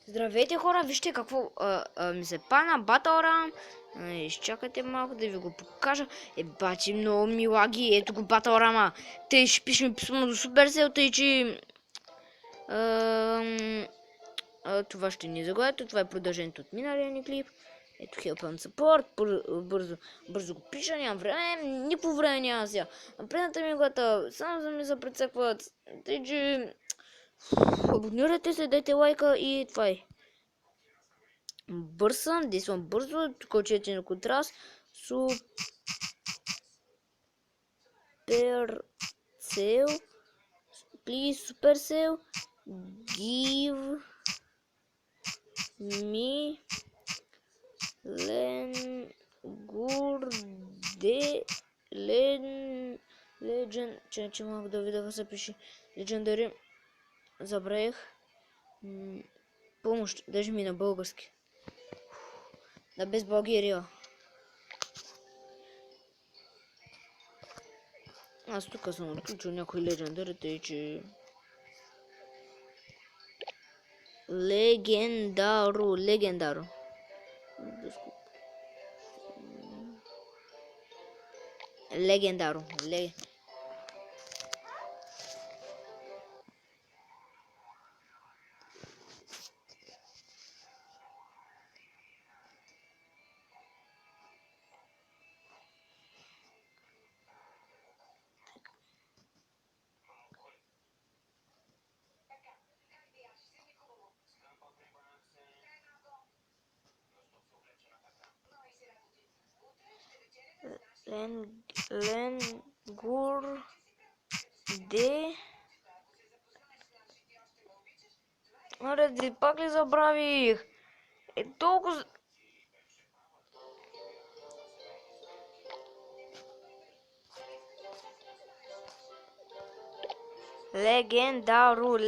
Здравейте хора, вижте какво ми се пана Батълрам. Изчакайте малко да ви го покажа. Бати, много ми лаги. Ето го Батълрама. Тъй ще пишем писмо до Supercell, тъй че това ще ни загледате. Това е продължението от миналия ни клип. Ето Help and Support. Бързо го пиша, нямам време. Никакво време няма сега. Предната ми глата само за ми се прецакват. Тъй че абонирайте се, дайте лайка и това е. Бърз съм, действам бързо, тук четете на контраст. Supercell, please Supercell, give me legend, че малко да видя да се пише Legendary, забравих, помощ, даже ми на български. Да, без България. Аз тук съм отключил някой легендари, тъй че... Легендаро. Ленгур де... Аре, пак ли забравих? Толкова... Легендаро.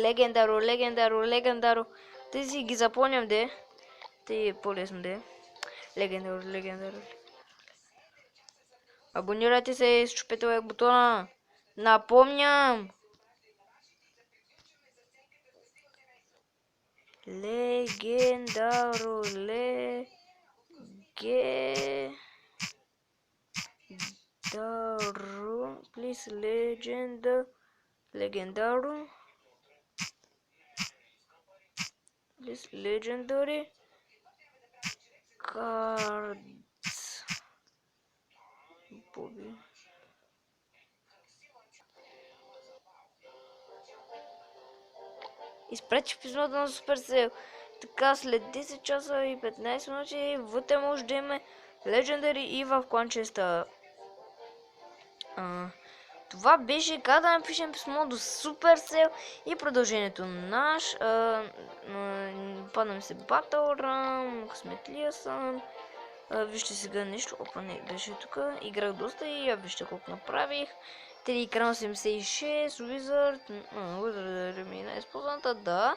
Те си ги запомням, де. Те е по-лесно, де. Легендаро. Абонирайте се, щупете лайк бутона. Напомням. Легендаро. Please Legendaru. Please Legendary cards. Боби. Изпрати писмото на Supercell. Така след 10 часа и 15 минути вътре може да има Legendary и в кланчеста. Това беше как да напишем писмо до Supercell и продължението наш. Падна ми се Батълрам, късметлия съм. Вижте сега нещо. Опа, не, беше тук. Играх доста и вижте колко направих. Телеекран 76, Wizard. Wizard ми е най-използваната, да.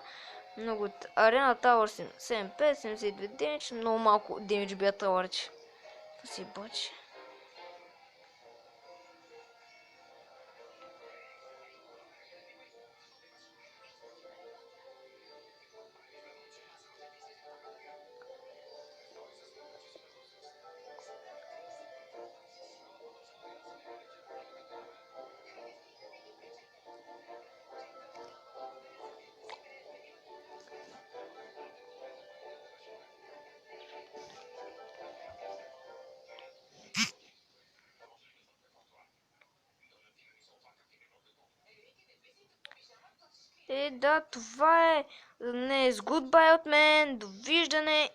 Много от Arena Tower 75, 72 демидж. Много малко демидж бия Tower. Това си бачи. Да, това е днес. Goodbye от мен. Довиждане